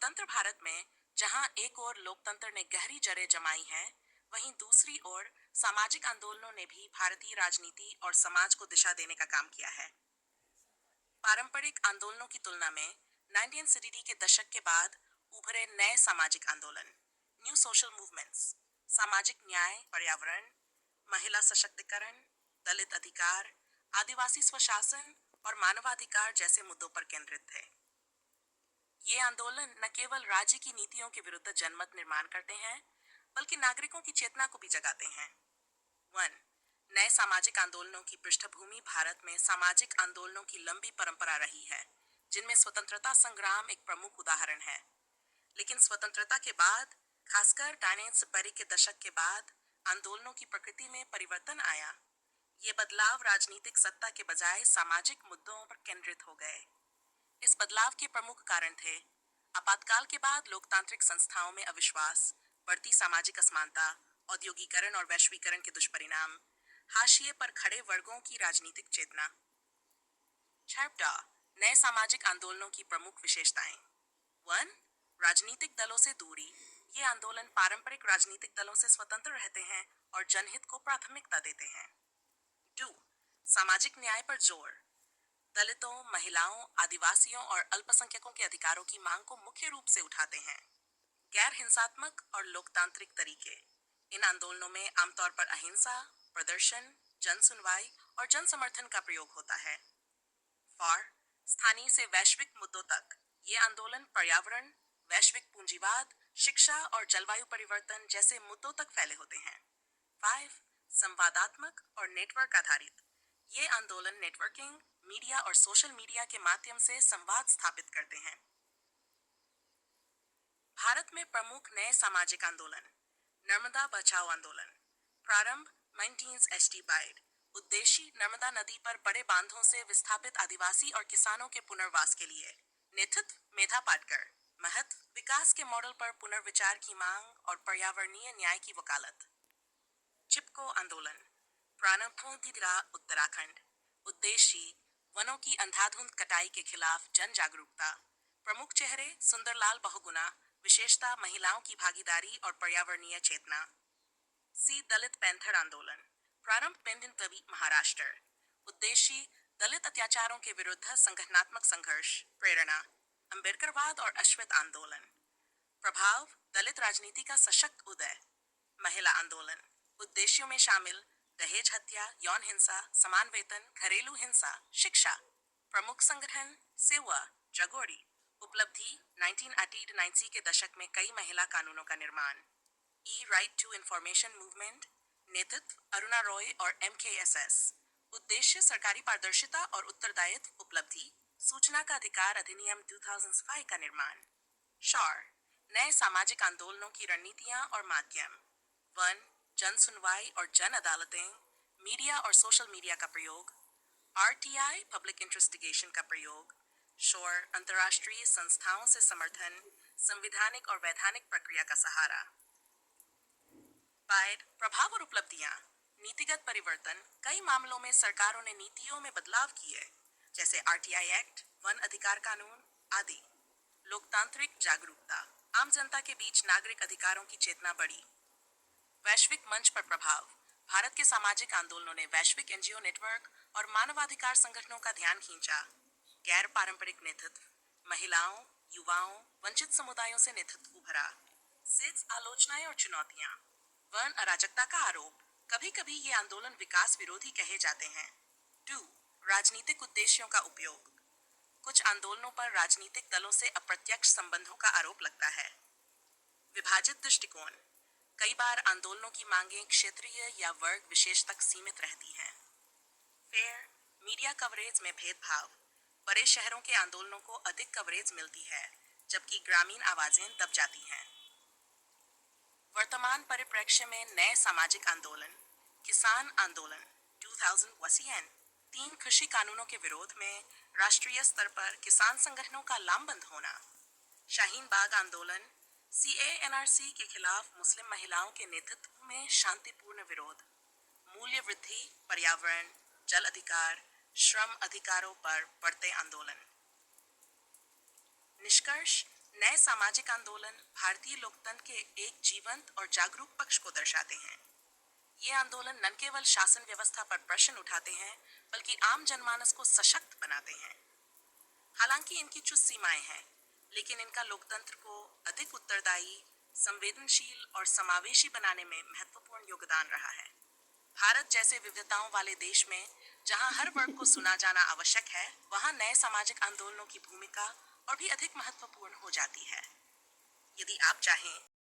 स्वतंत्र भारत में जहां एक ओर लोकतंत्र ने गहरी जड़ें जमाई हैं, वहीं दूसरी ओर सामाजिक आंदोलनों ने भी भारतीय राजनीति और समाज को दिशा देने का काम किया है। पारंपरिक आंदोलनों की तुलना में 1980 के दशक के बाद उभरे नए सामाजिक आंदोलन, न्यू सोशल मूवमेंट्स, सामाजिक न्याय, पर्यावरण, महिला सशक्तिकरण, दलित अधिकार, आदिवासी स्वशासन और मानवाधिकार जैसे मुद्दों पर केंद्रित थे। ये आंदोलन न केवल राज्य की नीतियों के विरुद्ध जनमत निर्माण करते हैं, बल्कि नागरिकों की चेतना को भी जगाते हैं। 1. नए सामाजिक आंदोलनों की पृष्ठभूमि भारत में सामाजिक आंदोलनों की लंबी परंपरा रही है, जिनमें स्वतंत्रता संग्राम एक प्रमुख उदाहरण है। लेकिन स्वतंत्रता के बाद, खासकर 1970 के दशक के बाद, आंदोलनों की प्रकृति में परिवर्तन आया। ये बदलाव राजनीतिक सत्ता के बजाय सामाजिक मुद्दों पर केंद्रित हो गए। इस बदलाव के प्रमुख कारण थे आपातकाल के बाद लोकतांत्रिक संस्थाओं में अविश्वास, बढ़ती सामाजिक असमानता, औद्योगिकरण और वैश्वीकरण के दुष्परिणाम, हाशिए पर खड़े वर्गों की राजनीतिक चेतना। छापटा नए सामाजिक आंदोलनों की प्रमुख विशेषताएं। 1. राजनीतिक दलों से दूरी। ये आंदोलन पारंपरिक राजनीतिक दलों से स्वतंत्र रहते हैं और जनहित को प्राथमिकता देते हैं। 2. सामाजिक न्याय पर जोर। दलितों, महिलाओं, आदिवासियों और अल्पसंख्यकों के अधिकारों की मांग को मुख्य रूप से उठाते हैं। गैर हिंसात्मक और लोकतांत्रिक तरीके। इन आंदोलनों में आमतौर पर अहिंसा, प्रदर्शन, जन सुनवाई और जन समर्थन का प्रयोग होता है। 4. स्थानीय से वैश्विक मुद्दों तक। ये आंदोलन पर्यावरण, वैश्विक पूंजीवाद, शिक्षा और जलवायु परिवर्तन जैसे मुद्दों तक फैले होते हैं। 5. संवादात्मक और नेटवर्क आधारित। ये आंदोलन नेटवर्किंग, मीडिया और सोशल मीडिया के माध्यम से संवाद स्थापित करते हैं। भारत में प्रमुख नए सामाजिक आंदोलन। नर्मदा बचाओ आंदोलन। प्रारंभ 1960 बाइड। उद्देश्य नर्मदा नदी पर बड़े बांधों से विस्थापित आदिवासी और किसानों के पुनर्वास के लिए। नेतृत्व मेधा पाटकर। महत्व विकास के मॉडल पर पुनर्विचार की मांग और पर्यावरणीय न्याय की वकालत। चिपको आंदोलन। प्राणपुंथिरा उत्तराखंड। उद्देश्य वनों की अंधाधुंध कटाई के खिलाफ जन जागरूकता। प्रमुख चेहरे सुंदरलाल बहुगुणा, विशेषता महिलाओं की भागीदारी और पर्यावरणीय चेतना। सी दलित पैंथर आंदोलन। प्रारंभ पेंडिन तवी महाराष्ट्र। उद्देश्य दलित अत्याचारों के विरुद्ध संगठनात्मक संघर्ष, प्रेरणा अंबेडकरवाद और अश्वेत आंदोलन। प्रभाव दलित राजनीति का सशक्त उदय। महिला आंदोलन। उद्देश्यों में शामिल दहेज हत्या, यौन हिंसा, समान वेतन, घरेलू हिंसा, शिक्षा। प्रमुख संगठन सेवा, जगोरी। उपलब्धि 1980-90 के दशक में कई महिला कानूनों का निर्माण। ई राइट टू इंफॉर्मेशन मूवमेंट। नेतृत्व अरुणा रॉय और MKSS। उद्देश्य सरकारी पारदर्शिता और उत्तरदायित्व। उपलब्धि सूचना का अधिकार अधिनियम 2005 का निर्माण। शौर नए सामाजिक आंदोलनों की रणनीतियां और माध्यम। 1. जन सुनवाई और जन अदालतें, मीडिया और सोशल मीडिया का प्रयोग। RTI पब्लिक इंट्रेस्टिगेशन का प्रयोग। शोर अंतर्राष्ट्रीय संस्थाओं से समर्थन, संविधानिक और वैधानिक प्रक्रिया का सहारा। बाइड प्रभाव और उपलब्धियां। नीतिगत परिवर्तन। कई मामलों में सरकारों ने नीतियों में बदलाव किए, जैसे RTI एक्ट, वन अधिकार कानून आदि। लोकतांत्रिक जागरूकता। आम जनता के बीच नागरिक अधिकारों की चेतना बढ़ी। वैश्विक मंच पर प्रभाव। भारत के सामाजिक आंदोलनों ने वैश्विक NGO नेटवर्क और मानवाधिकार संगठनों का ध्यान खींचा। गैर पारंपरिक नेतृत्व। महिलाओं, युवाओं, वंचित समुदायों से नेतृत्व उभरा। सिद्ध आलोचनाएं और चुनौतियां। वर्ण अराजकता का आरोप। कभी कभी ये आंदोलन विकास विरोधी कहे जाते हैं। 2. राजनीतिक उद्देश्यों का उपयोग। कुछ आंदोलनों पर राजनीतिक दलों से अप्रत्यक्ष संबंधों का आरोप लगता है। विभाजित दृष्टिकोण। कई बार आंदोलनों की मांगें क्षेत्रीय या वर्ग विशेष तक सीमित रहती हैं। फेयर मीडिया कवरेज में भेदभाव। बड़े शहरों के आंदोलनों को अधिक कवरेज मिलती है, जबकि ग्रामीण आवाजें दब जाती हैं। वर्तमान परिप्रेक्ष्य में नए सामाजिक आंदोलन। किसान आंदोलन 2000 वसीएन। 3 कृषि कानूनों के विरोध में राष्ट्रीय स्तर पर किसान संगठनों का लामबंद होना। शाहीन बाग आंदोलन। CA-NRC के खिलाफ मुस्लिम महिलाओं के नेतृत्व में शांतिपूर्ण विरोध। मूल्य वृद्धि, पर्यावरण, जल अधिकार, श्रम अधिकारों पर बढ़ते आंदोलन। निष्कर्ष नए सामाजिक आंदोलन भारतीय लोकतंत्र के एक जीवंत और जागरूक पक्ष को दर्शाते हैं। ये आंदोलन न केवल शासन व्यवस्था पर प्रश्न उठाते हैं, बल्कि आम जनमानस को सशक्त बनाते हैं। हालांकि इनकी कुछ सीमाएं हैं, लेकिन इनका लोकतंत्र को अधिक उत्तरदायी, संवेदनशील और समावेशी बनाने में महत्वपूर्ण योगदान रहा है। भारत जैसे विविधताओं वाले देश में जहां हर वर्ग को सुना जाना आवश्यक है, वहां नए सामाजिक आंदोलनों की भूमिका और भी अधिक महत्वपूर्ण हो जाती है। यदि आप चाहें